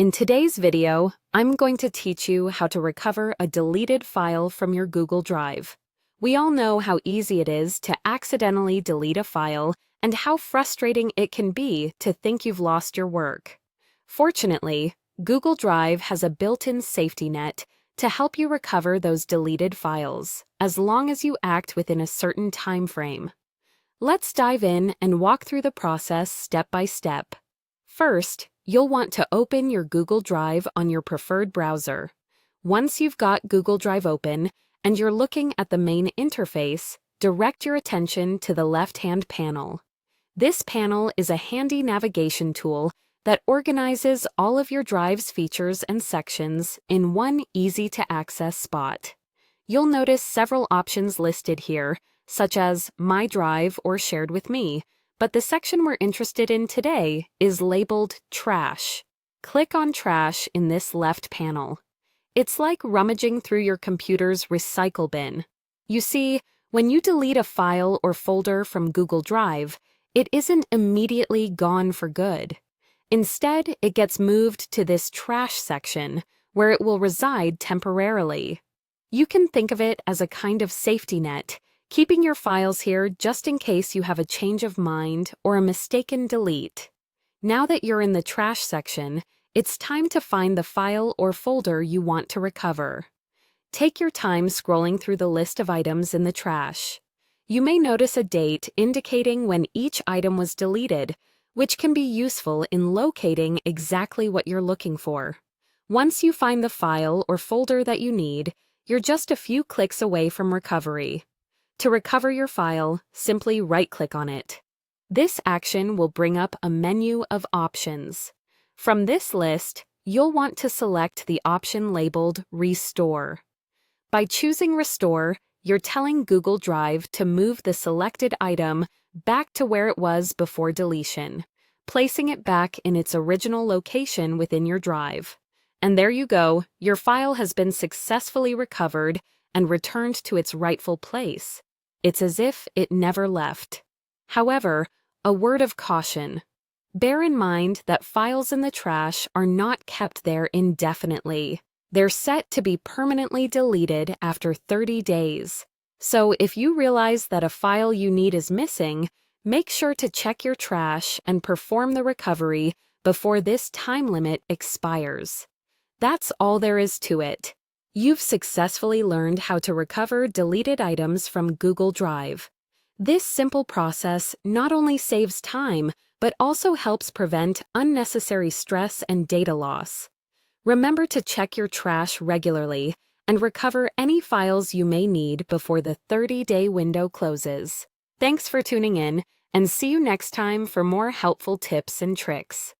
In today's video, I'm going to teach you how to recover a deleted file from your Google Drive. We all know how easy it is to accidentally delete a file and how frustrating it can be to think you've lost your work. Fortunately, Google Drive has a built-in safety net to help you recover those deleted files, as long as you act within a certain time frame. Let's dive in and walk through the process step by step. First, you'll want to open your Google Drive on your preferred browser. Once you've got Google Drive open and you're looking at the main interface, direct your attention to the left-hand panel. This panel is a handy navigation tool that organizes all of your Drive's features and sections in one easy-to-access spot. You'll notice several options listed here, such as My Drive or Shared with Me, but the section we're interested in today is labeled Trash. Click on Trash in this left panel. It's like rummaging through your computer's recycle bin. You see, when you delete a file or folder from Google Drive, it isn't immediately gone for good. Instead, it gets moved to this trash section, where it will reside temporarily. You can think of it as a kind of safety net, keeping your files here just in case you have a change of mind or a mistaken delete. Now that you're in the trash section, it's time to find the file or folder you want to recover. Take your time scrolling through the list of items in the trash. You may notice a date indicating when each item was deleted, which can be useful in locating exactly what you're looking for. Once you find the file or folder that you need, you're just a few clicks away from recovery. To recover your file, simply right-click on it. This action will bring up a menu of options. From this list, you'll want to select the option labeled Restore. By choosing Restore, you're telling Google Drive to move the selected item back to where it was before deletion, placing it back in its original location within your drive. And there you go, your file has been successfully recovered and returned to its rightful place. It's as if it never left. However, a word of caution. Bear in mind that files in the trash are not kept there indefinitely. They're set to be permanently deleted after 30 days. So if you realize that a file you need is missing, make sure to check your trash and perform the recovery before this time limit expires. That's all there is to it. You've successfully learned how to recover deleted items from Google Drive. This simple process not only saves time, but also helps prevent unnecessary stress and data loss. Remember to check your trash regularly and recover any files you may need before the 30-day window closes. Thanks for tuning in, and see you next time for more helpful tips and tricks.